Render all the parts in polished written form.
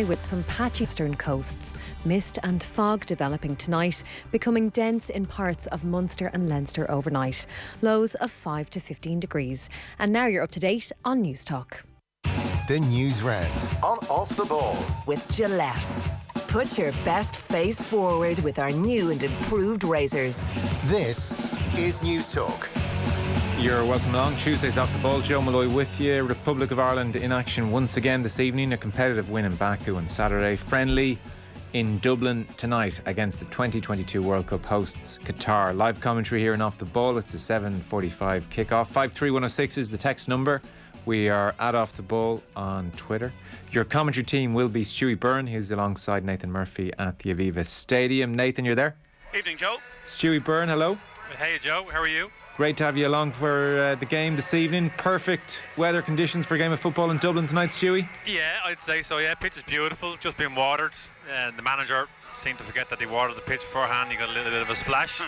With some patchy eastern coasts, mist and fog developing tonight, becoming dense in parts of Munster and Leinster overnight. Lows of 5 to 15 degrees. And now you're up to date on News Talk. The News Round on Off the Ball. With Gillette. Put your best face forward with our new and improved razors. This is News Talk. You're welcome along. Tuesday's Off the Ball. Joe Molloy with you. Republic of Ireland in action once again this evening. A competitive win in Baku on Saturday. Friendly in Dublin tonight against the 2022 World Cup hosts Qatar. Live commentary here in Off the Ball. It's a 7:45 kickoff. 53106 is the text number. We are at Off the Ball on Twitter. Your commentary team will be Stuey Byrne. He's alongside Nathan Murphy at the Aviva Stadium. Nathan, you're there? Evening, Joe. Stuey Byrne, hello. Hey, Joe. How are you? Great to have you along for the game this evening. Perfect weather conditions for a game of football in Dublin tonight, Stuey. Yeah, I'd say so. Yeah, pitch is beautiful. Just been watered. The manager seemed to forget that he watered the pitch beforehand. He got a little bit of a splash.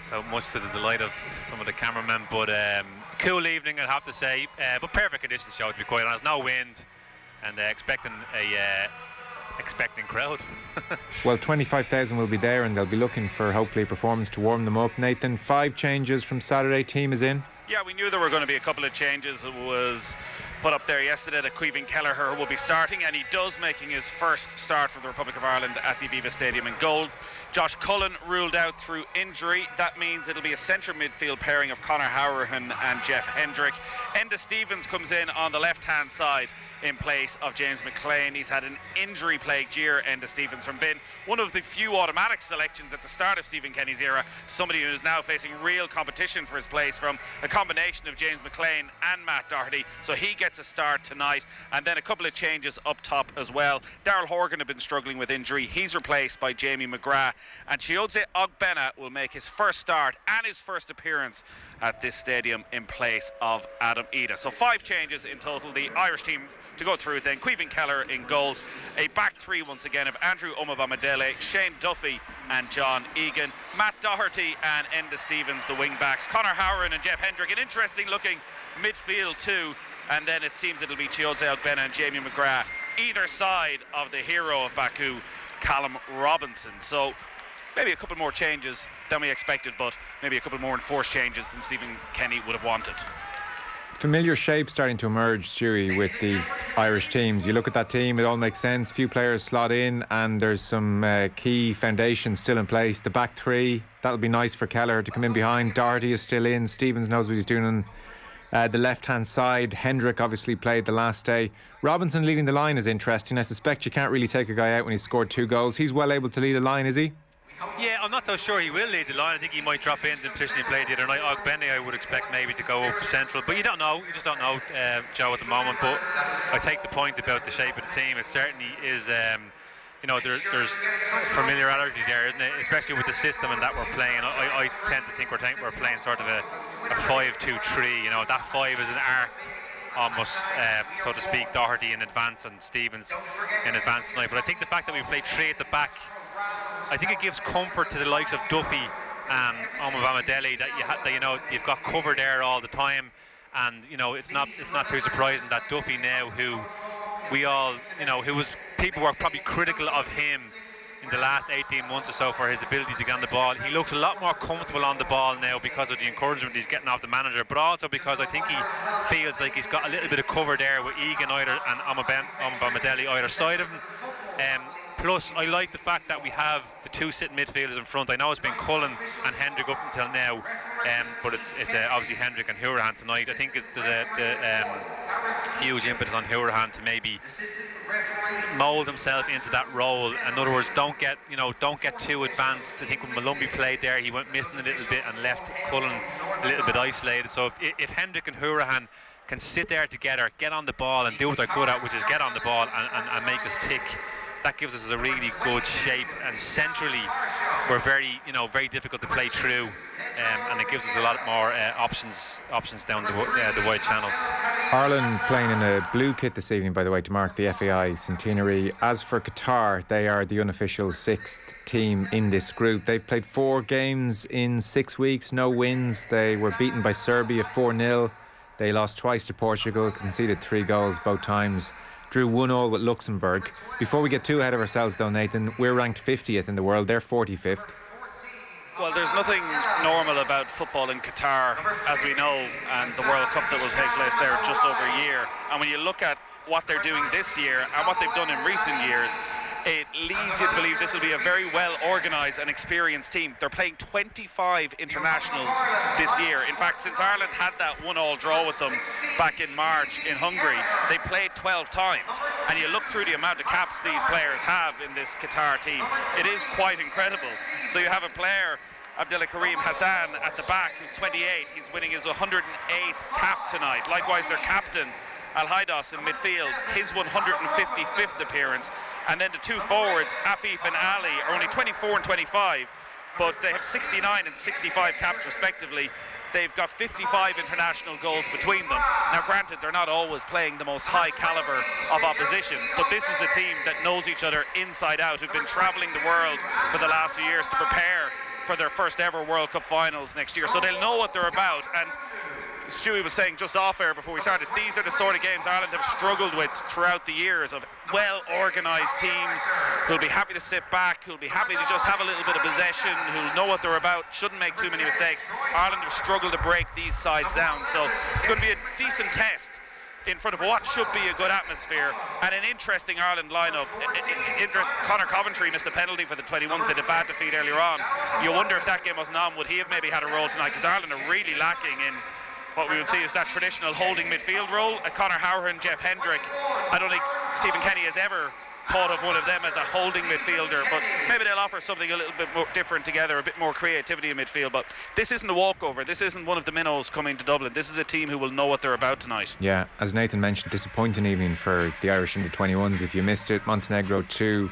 So much to the delight of some of the cameramen. But cool evening, I'd have to say. But perfect conditions, Joe, to be quite honest. No wind, and expecting crowd. Well, 25,000 will be there, and they'll be looking for hopefully a performance to warm them up. Nathan, 5 changes from Saturday. Team is in. Yeah, we knew there were going to be a couple of changes. It was put up there yesterday that Caoimhín Kelleher will be starting, and he does, making his first start for the Republic of Ireland at the Aviva Stadium in goal. Josh Cullen ruled out through injury. That means it'll be a centre midfield pairing of Conor Howrahan and Jeff Hendrick. Enda Stevens comes in on the left-hand side in place of James McClean. He's had an injury-plagued year, Enda Stevens, from being one of the few automatic selections at the start of Stephen Kenny's era. Somebody who is now facing real competition for his place from a combination of James McClean and Matt Doherty. So he gets a start tonight. And then a couple of changes up top as well. Daryl Horgan had been struggling with injury. He's replaced by Jamie McGrath. And Chiodze Ogbena will make his first start and his first appearance at this stadium in place of Adam Ida. So 5 changes in total. The Irish team to go through it then. Caoimhín Kelleher in goal. A back 3 once again of Andrew Umabamadele, Shane Duffy and John Egan. Matt Doherty and Enda Stevens, the wing backs. Conor Howrahan and Jeff Hendrick. An interesting looking midfield too. And then it seems it'll be Chiodze Ogbena and Jamie McGrath either side of the hero of Baku, Callum Robinson. So maybe a couple more changes than we expected, but maybe a couple more enforced changes than Stephen Kenny would have wanted. Familiar shape starting to emerge, Stuey, with these Irish teams. You look at that team, it all makes sense. Few players slot in, and there's some key foundations still in place. The back 3, that'll be nice for Kelleher to come in behind. Doherty is still in. Stevens knows what he's doing on the left-hand side. Hendrick obviously played the last day. Robinson leading the line is interesting. I suspect you can't really take a guy out when he's scored 2 goals. He's well able to lead a line, is he? Yeah, I'm not so sure he will lead the line. I think he might drop in the position he played the other night. Ogbene, I would expect maybe to go up central, but you don't know. You just don't know, Joe, at the moment. But I take the point about the shape of the team. It certainly is. There's familiarity there, isn't it? Especially with the system and that we're playing. I tend to think we're playing sort of a 5-2-3. You know, that 5 is an arc almost, so to speak. Doherty in advance and Stevens in advance tonight. But I think the fact that we play 3 at the back, I think it gives comfort to the likes of Duffy and Umabamadele that you've got cover there all the time, and it's not too surprising that Duffy now, who people were probably critical of him in the last 18 months or so for his ability to get on the ball. He looks a lot more comfortable on the ball now because of the encouragement he's getting off the manager, but also because I think he feels like he's got a little bit of cover there with Egan and Umabamadele either side of him. Plus, I like the fact that we have the 2 sitting midfielders in front. I know it's been Cullen and Hendrick up until now, but it's obviously Hendrick and Howrahan tonight. I think there's a huge impetus on Howrahan to maybe mould himself into that role. In other words, don't get too advanced. I think when Malumbi played there, he went missing a little bit and left Cullen a little bit isolated. So if Hendrick and Howrahan can sit there together, get on the ball and do what they're good at, which is get on the ball and make us tick, that gives us a really good shape. And centrally, we're very difficult to play through, and it gives us a lot more options down the wide channels. Ireland playing in a blue kit this evening, by the way, to mark the FAI centenary. As for Qatar, they are the unofficial 6th team in this group. They've played 4 games in 6 weeks, no wins. They were beaten by Serbia 4-0. They lost twice to Portugal, conceded 3 goals both times. drew 1-1 with Luxembourg. Before we get too ahead of ourselves though, Nathan, we're ranked 50th in the world, they're 45th. Well, there's nothing normal about football in Qatar, as we know, and the World Cup that will take place there just over a year. And when you look at what they're doing this year and what they've done in recent years, it leads you to believe this will be a very well organised and experienced team. They're playing 25 internationals this year. In fact, since Ireland had that 1-1 draw with them back in March in Hungary, they played 12 times. And you look through the amount of caps these players have in this Qatar team, it is quite incredible. So you have a player, Abdullah Karim Hassan, at the back, who's 28. He's winning his 108th cap tonight. Likewise, their captain, Al-Haidas, in midfield, his 155th appearance. And then the two forwards, Afif and Ali, are only 24 and 25, but they have 69 and 65 caps respectively. They've got 55 international goals between them. Now granted, they're not always playing the most high caliber of opposition, but this is a team that knows each other inside out, who've been travelling the world for the last few years to prepare for their first ever World Cup finals next year. So they'll know what they're about. And Stuey was saying just off air before we started, these are the sort of games Ireland have struggled with throughout the years, of well-organised teams who'll be happy to sit back, who'll be happy to just have a little bit of possession, who'll know what they're about, shouldn't make too many mistakes. Ireland have struggled to break these sides down, so it's going to be a decent test in front of what should be a good atmosphere and an interesting Ireland lineup. Conor Coventry missed a penalty for the 21s. They had a bad defeat earlier on. You wonder if that game wasn't on, would he have maybe had a role tonight, because Ireland are really lacking in what we would see is that traditional holding midfield role. Conor Howard, Jeff Hendrick, I don't think Stephen Kenny has ever thought of one of them as a holding midfielder, but maybe they'll offer something a little bit more different together, a bit more creativity in midfield. But this isn't a walkover. This isn't one of the minnows coming to Dublin. This is a team who will know what they're about tonight. Yeah, as Nathan mentioned, disappointing evening for the Irish under-21s. If you missed it, Montenegro 2,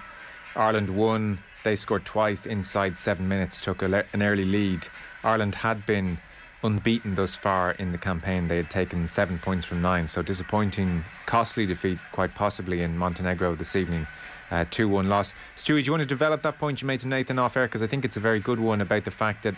Ireland 1. They scored twice inside 7 minutes, took an early lead. Ireland had been unbeaten thus far in the campaign. They had taken 7 points from 9, so disappointing, costly defeat quite possibly in Montenegro this evening. 2-1 loss. Stuey, do you want to develop that point you made to Nathan off air, because I think it's a very good one, about the fact that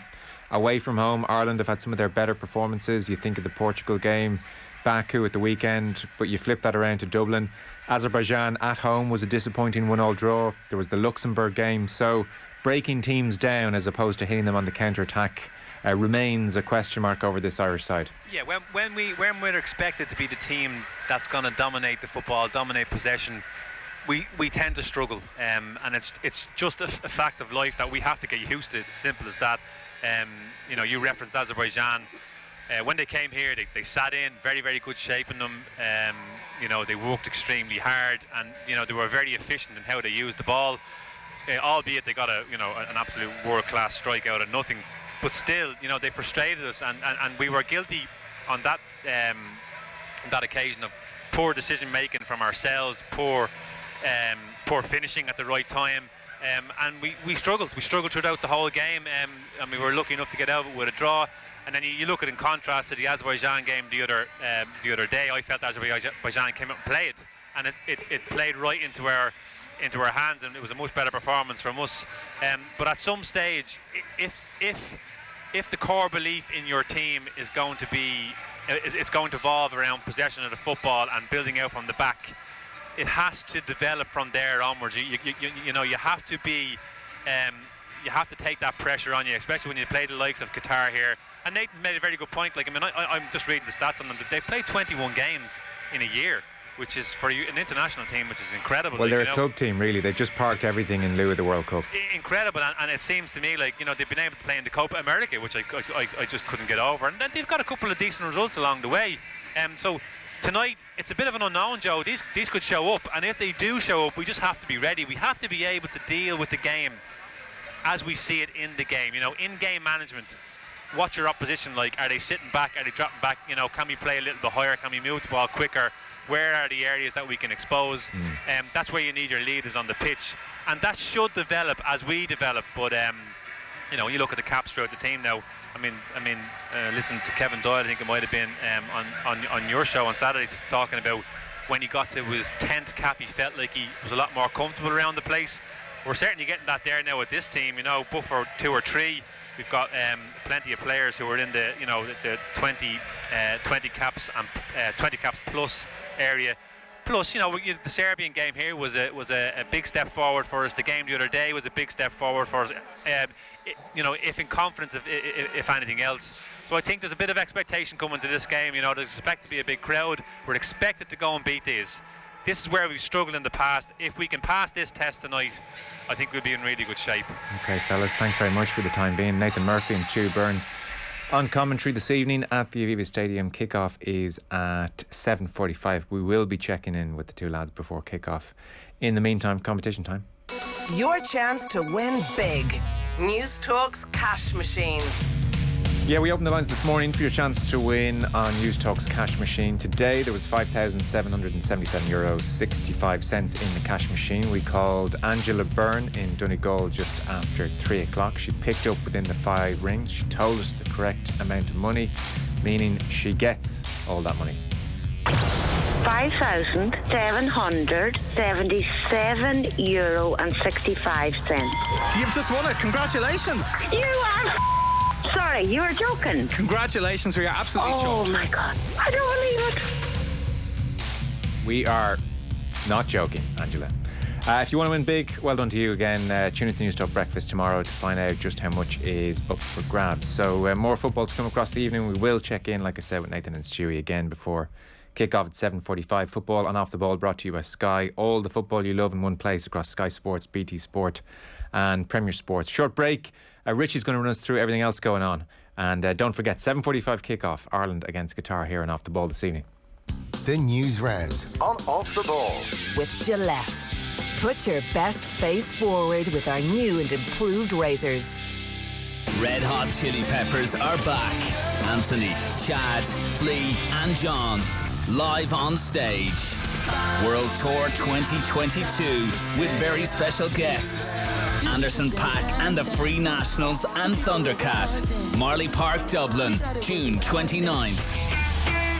away from home Ireland have had some of their better performances. You think of the Portugal game, Baku at the weekend, but you flip that around to Dublin. Azerbaijan at home was a disappointing 1-1 draw. There was the Luxembourg game, so breaking teams down as opposed to hitting them on the counter-attack remains a question mark over this Irish side. Yeah, when we're expected to be the team that's going to dominate the football, dominate possession, we tend to struggle, and it's just a fact of life that we have to get used to. It's as simple as that. You referenced Azerbaijan. When they came here, they sat in very, very good shape in them. They worked extremely hard, and they were very efficient in how they used the ball. Albeit they got an absolute world-class strike out of nothing. But still, they frustrated us, and we were guilty on that occasion of poor decision making from ourselves, poor finishing at the right time, and we struggled. We struggled throughout the whole game, and we were lucky enough to get out with a draw. And then you look at it in contrast to the Azerbaijan game the other day. I felt Azerbaijan came out and played, and it played right into our hands, and it was a much better performance from us. But at some stage, if the core belief in your team is going to evolve around possession of the football and building out from the back, it has to develop from there onwards. You have to be, you have to take that pressure on you, especially when you play the likes of Qatar here. And Nathan made a very good point. I'm just reading the stats on them. They've played 21 games in a year, which is for an international team, which is incredible. Well, they're a club team, really. They've just parked everything in lieu of the World Cup. Incredible, and it seems to me like they've been able to play in the Copa America, which I just couldn't get over. And then they've got a couple of decent results along the way. So tonight it's a bit of an unknown, Joe. These could show up, and if they do show up, we just have to be ready. We have to be able to deal with the game as we see it in the game. In-game management. What's your opposition like? Are they sitting back? Are they dropping back? Can we play a little bit higher? Can we move the ball quicker? Where are the areas that we can expose? That's where you need your leaders on the pitch, and that should develop as we develop. But when you look at the caps throughout the team now, listen to Kevin Doyle, I think it might have been on your show on Saturday, talking about when he got to his 10th cap, he felt like he was a lot more comfortable around the place. We're certainly getting that there now with this team. But for 2 or 3, we've got plenty of players who are in the 20 caps and 20 caps plus area. Plus, the Serbian game here was a big step forward for us. The game the other day was a big step forward for us. If in confidence, if anything else. So I think there's a bit of expectation coming to this game. There's expected to be a big crowd. We're expected to go and beat these. This is where we've struggled in the past. If we can pass this test tonight, I think we'll be in really good shape. Okay, fellas, thanks very much for the time being. Nathan Murphy and Stuey Byrne on commentary this evening at the Aviva Stadium. Kickoff is at 7:45. We will be checking in with the two lads before kickoff. In the meantime, competition time. Your chance to win big. News Talk's cash machine. Yeah, we opened the lines this morning for your chance to win on News Talk's cash machine. Today there was €5,777.65 in the cash machine. We called Angela Byrne in Donegal just after 3 o'clock. She picked up within the 5 rings. She told us the correct amount of money, meaning she gets all that money. €5,777.65. You've just won it. Congratulations. You are... Sorry, you were joking. Congratulations, we are absolutely chuffed. Oh my God, I don't believe it. We are not joking, Angela. If you want to win big, well done to you again. Tune into News Talk Breakfast tomorrow to find out just how much is up for grabs. So more football to come across the evening. We will check in, like I said, with Nathan and Stuey again before kick-off at 7:45. Football and Off the Ball brought to you by Sky. All the football you love in one place across Sky Sports, BT Sport and Premier Sports. Short break. Richie's going to run us through everything else going on. And don't forget, 7:45 kick-off, Ireland against Qatar here on Off the Ball this evening. The News Round on Off the Ball. With Gillette. Put your best face forward with our new and improved razors. Red Hot Chili Peppers are back. Anthony, Chad, Flea and John live on stage. World Tour 2022 with very special guests. Anderson .Paak and the Free Nationals and Thundercat. Marley Park, Dublin, June 29th.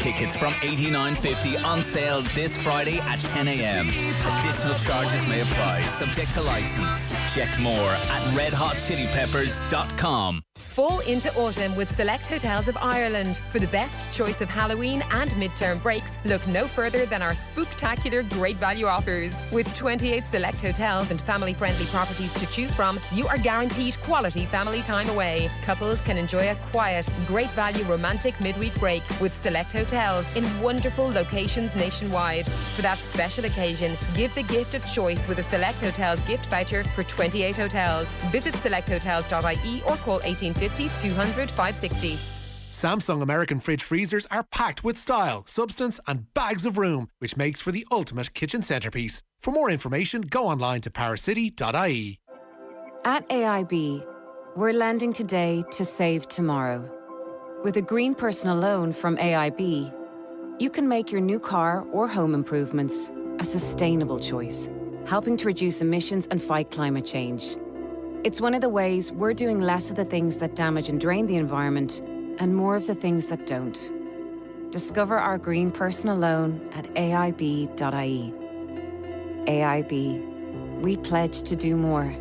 Tickets from $89.50 on sale this Friday at 10 a.m. Additional charges may apply, subject to licence. Check more at redhotchilipeppers.com. Fall into autumn with Select Hotels of Ireland. For the best choice of Halloween and midterm breaks, look no further than our spooktacular great value offers. With 28 Select Hotels and family-friendly properties to choose from, you are guaranteed quality family time away. Couples can enjoy a quiet, great value romantic midweek break with Select Hotels in wonderful locations nationwide. For that special occasion, give the gift of choice with a Select Hotels gift voucher for 28 hotels. Visit selecthotels.ie or call 1850 200 560. Samsung American fridge freezers are packed with style, substance and bags of room, which makes for the ultimate kitchen centrepiece. For more information, go online to powercity.ie. At AIB, we're lending today to save tomorrow. With a green personal loan from AIB, you can make your new car or home improvements a sustainable choice, helping to reduce emissions and fight climate change. It's one of the ways we're doing less of the things that damage and drain the environment and more of the things that don't. Discover our green personal loan at aib.ie. AIB. We pledge to do more.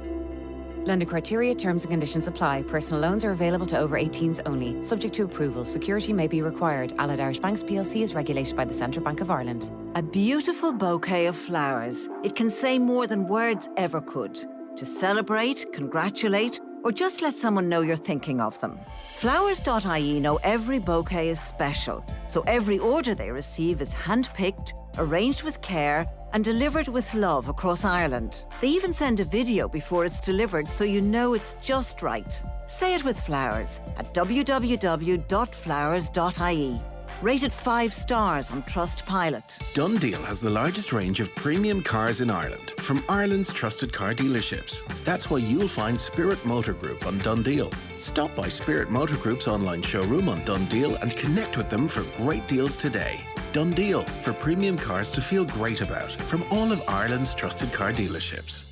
Lender criteria, terms and conditions apply. Personal loans are available to over 18s only. Subject to approval. Security may be required. Allied Irish Banks plc is regulated by the Central Bank of Ireland. A beautiful bouquet of flowers. It can say more than words ever could. To celebrate, congratulate, or just let someone know you're thinking of them. Flowers.ie know every bouquet is special, so every order they receive is hand-picked, arranged with care, and delivered with love across Ireland. They even send a video before it's delivered so you know it's just right. Say it with flowers at www.flowers.ie. Rated 5 stars on Trustpilot. Dundeel has the largest range of premium cars in Ireland from Ireland's trusted car dealerships. That's why you'll find Spirit Motor Group on Dundeel. Stop by Spirit Motor Group's online showroom on Dundeel and connect with them for great deals today. Dundeel, for premium cars to feel great about from all of Ireland's trusted car dealerships.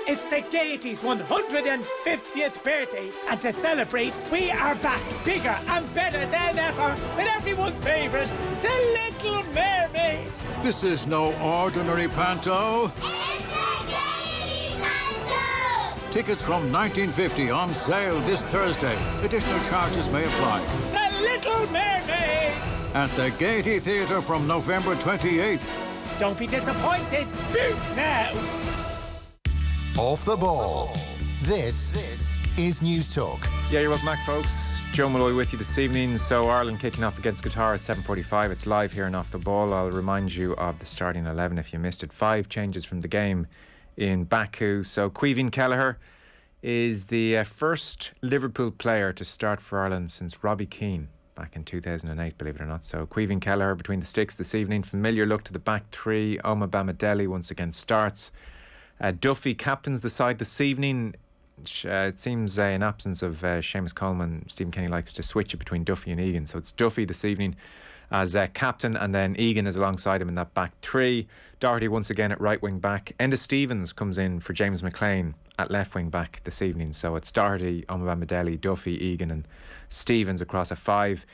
It's the Gaiety's 150th birthday, and to celebrate, we are back bigger and better than ever with everyone's favourite, The Little Mermaid. This is no ordinary panto. It's the Gaiety Panto! Tickets from 1950 on sale this Thursday. Additional charges may apply. The Little Mermaid! At the Gaiety Theatre from November 28th. Don't be disappointed. Book now. Off the ball. This is News Talk. Yeah, you're welcome back, folks. Joe Molloy with you this evening. So Ireland kicking off against Qatar at 7:45. It's live here and Off the Ball. I'll remind you of the starting 11 if you missed it. 5 changes from the game in Baku. So Caoimhín Kelleher is the first Liverpool player to start for Ireland since Robbie Keane back in 2008, believe it or not. So Caoimhín Kelleher between the sticks this evening. Familiar look to the back three. Omar Bamadeli once again starts. Duffy captains the side this evening. It seems in absence of Seamus Coleman, Stephen Kenny likes to switch it between Duffy and Egan. So it's Duffy this evening as captain, and then Egan is alongside him in that back three. Doherty once again at right wing back. Enda Stevens comes in for James McLean at left wing back this evening. So it's Doherty, Omar Bamadeli, Duffy, Egan and Stevens across a 5.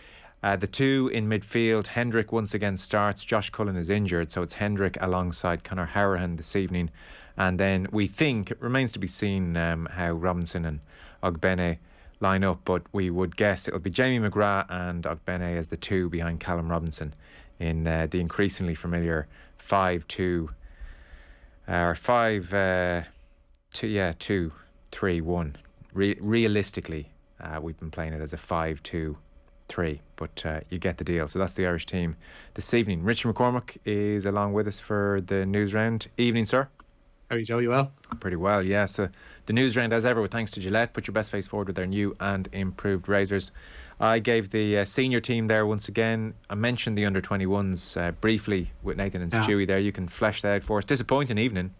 The 2 in midfield, Hendrick once again starts. Josh Cullen is injured, so it's Hendrick alongside Conor Harahan this evening. And then we think, it remains to be seen how Robinson and Ogbene line up, but we would guess it'll be Jamie McGrath and Ogbene as the 2 behind Callum Robinson in the increasingly familiar 5-2 or 5-2-3-1. Realistically, we've been playing it as a 5-2-3, but you get the deal. So that's the Irish team this evening. Richie McCormack is along with us for the news round. Evening, sir. How are you, Joe? You well? Pretty well, yeah. So the news round, as ever, with thanks to Gillette. Put your best face forward with their new and improved razors. I gave the senior team there once again. I mentioned the under-21s briefly with Nathan and Stuey there. You can flesh that out for us. Disappointing evening.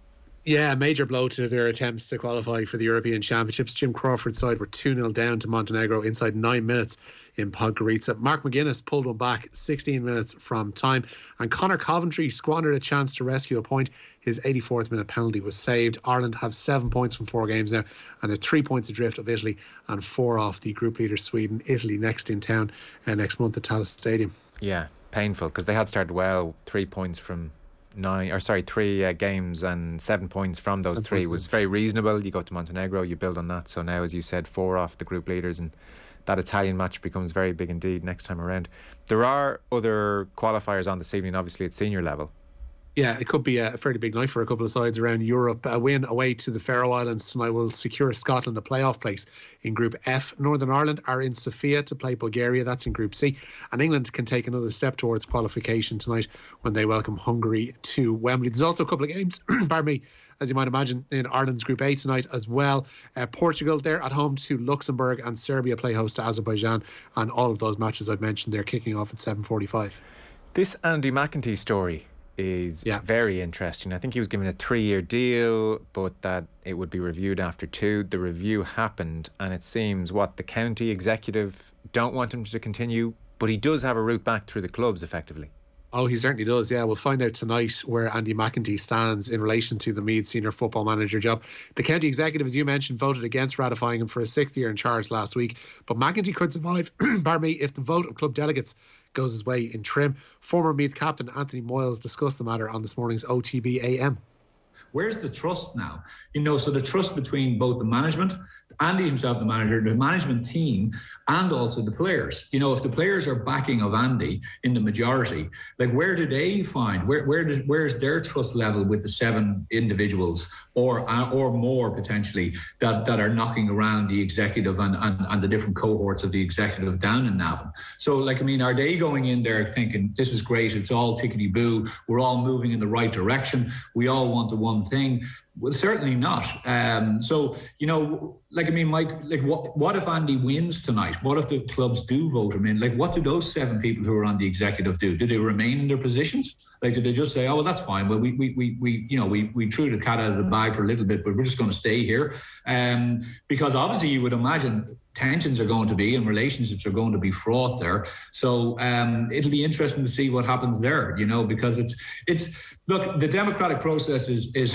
Yeah, a major blow to their attempts to qualify for the European Championships. Jim Crawford's side were 2-0 down to Montenegro inside 9 minutes in Podgorica. Mark McGuinness pulled one back 16 minutes from time, and Conor Coventry squandered a chance to rescue a point. His 84th minute penalty was saved. Ireland have 7 points from 4 games now, and they're 3 points adrift of Italy and 4 off the group leader Sweden. Italy next in town next month at Tallaght Stadium. Yeah, painful, because they had started well. 3 points from 3 games, and 7 points from those 3 was very reasonable. You go to Montenegro, you build on that. So now, as you said, 4 off the group leaders, and that Italian match becomes very big indeed next time around. There are other qualifiers on this evening, obviously at senior level. Yeah, it could be a fairly big night for a couple of sides around Europe. A win away to the Faroe Islands tonight will secure Scotland a playoff place in Group F. Northern Ireland are in Sofia to play Bulgaria. That's in Group C. And England can take another step towards qualification tonight when they welcome Hungary to Wembley. There's also a couple of games, pardon me, as you might imagine, in Ireland's Group A tonight as well. Portugal, they're at home to Luxembourg, and Serbia play host to Azerbaijan. And all of those matches I've mentioned, they're kicking off at 7:45. This Andy McEntee story is very interesting. I think he was given a 3-year deal, but that it would be reviewed after 2. The review happened, and it seems the county executive don't want him to continue, but he does have a route back through the clubs effectively. Oh, he certainly does, yeah. We'll find out tonight where Andy McEntee stands in relation to the Meath senior football manager job. The county executive, as you mentioned, voted against ratifying him for a 6th year in charge last week, but McEntee could survive, pardon me, if the vote of club delegates goes his way in Trim. Former Meath captain Anthony Moyles discussed the matter on this morning's OTB AM. Where's the trust now? So the trust between both the management, Andy himself, the manager, the management team, and also the players. If the players are backing of Andy in the majority, where do they find, where's their trust level with the 7 individuals or more potentially that are knocking around the executive and the different cohorts of the executive down in Navan? So, are they going in there thinking, this is great, it's all tickety-boo, we're all moving in the right direction, we all want the one thing? Well, certainly not. Mike, what if Andy wins tonight? What if the clubs do vote him in? What do those 7 people who are on the executive do? Do they remain in their positions? Do they just say, oh, well, that's fine. Well, we threw the cat out of the bag for a little bit, but we're just going to stay here. Because obviously you would imagine tensions are going to be and relationships are going to be fraught there. So it'll be interesting to see what happens there, because it's look, the democratic process is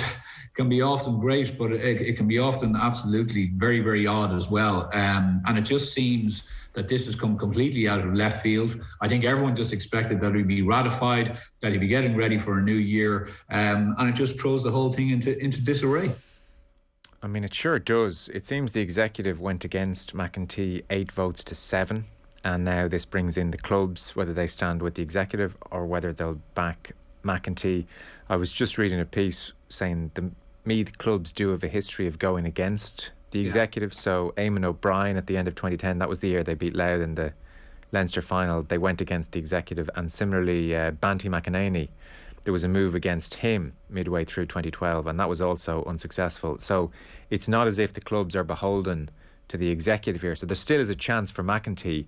can be often great, but it can be often absolutely very, very odd as well. And it just seems that this has come completely out of left field. I think everyone just expected that it would be ratified, that he'd be getting ready for a new year, and it just throws the whole thing into disarray. I mean, it sure does. It seems the executive went against McEntee 8 votes to 7, and now this brings in the clubs, whether they stand with the executive or whether they'll back McEntee. I was just reading a piece saying the Meath clubs do have a history of going against the executive. So Eamon O'Brien at the end of 2010, that was the year they beat Louth in the Leinster final. They went against the executive, and similarly Banty McEnany, there was a move against him midway through 2012, and that was also unsuccessful. So it's not as if the clubs are beholden to the executive here. So there still is a chance for McEntee.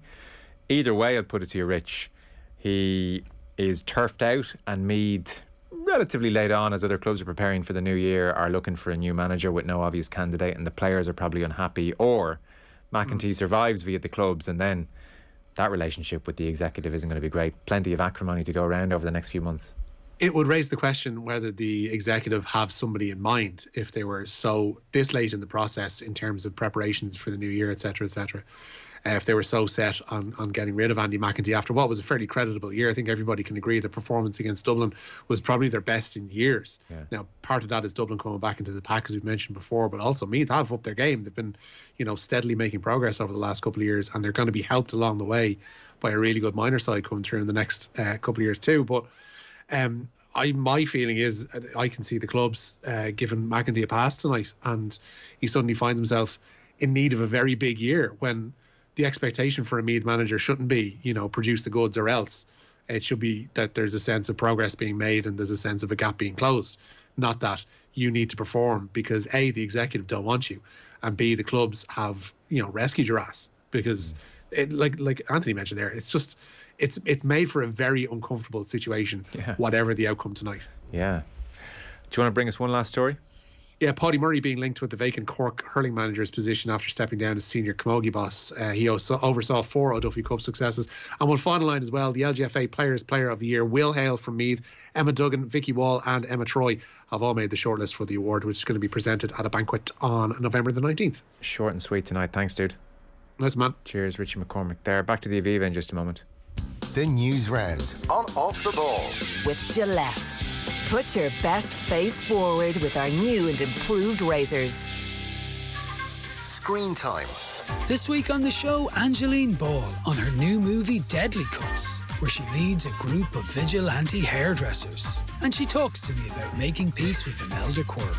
Either way, I'll put it to you, Rich, he is turfed out, and Meath, relatively late on, as other clubs are preparing for the new year, are looking for a new manager with no obvious candidate, and the players are probably unhappy. Or McEntee survives via the clubs, and then that relationship with the executive isn't going to be great. Plenty of acrimony to go around over the next few months. It would raise the question whether the executive have somebody in mind if they were so this late in the process in terms of preparations for the new year, etc., etc. If they were so set on getting rid of Andy McEntee after what was a fairly creditable year. I think everybody can agree the performance against Dublin was probably their best in years. Yeah. Now, part of that is Dublin coming back into the pack, as we've mentioned before, but also Meath have upped their game. They've been, steadily making progress over the last couple of years, and they're going to be helped along the way by a really good minor side coming through in the next couple of years too. But my feeling is I can see the clubs giving McEntee a pass tonight, and he suddenly finds himself in need of a very big year when the expectation for a Meath manager shouldn't be, produce the goods or else. It should be that there's a sense of progress being made and there's a sense of a gap being closed. Not that you need to perform because A, the executive don't want you, and B, the clubs have, rescued your ass. Because it, like Anthony mentioned there, it's just it's made for a very uncomfortable situation, whatever the outcome tonight. Yeah. Do you want to bring us one last story? Yeah, Paddy Murray being linked with the vacant Cork hurling manager's position after stepping down as senior camogie boss. He oversaw 4 O'Duffy Cup successes. And one final line as well, the LGFA Players Player of the Year will hail from Meath. Emma Duggan, Vicky Wall and Emma Troy have all made the shortlist for the award, which is going to be presented at a banquet on November the 19th. Short and sweet tonight. Thanks, dude. Nice, man. Cheers, Richie McCormack there. Back to the Aviva in just a moment. The News Round on Off the Ball. With Gillette. Put your best face forward with our new and improved razors. Screen time. This week on the show, Angeline Ball on her new movie Deadly Cuts, where she leads a group of vigilante hairdressers. And she talks to me about making peace with Imelda Quirk.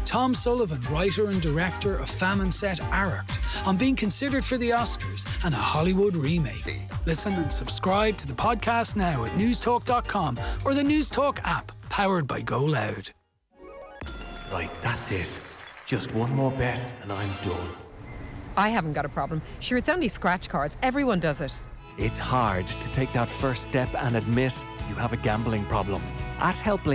Tom Sullivan, writer and director of Famine Set Arracht, on being considered for the Oscars and a Hollywood remake. Listen and subscribe to the podcast now at newstalk.com or the Newstalk app, powered by Go Loud. Right, that's it. Just one more bet and I'm done. I haven't got a problem. Sure, it's only scratch cards. Everyone does it. It's hard to take that first step and admit you have a gambling problem. At Help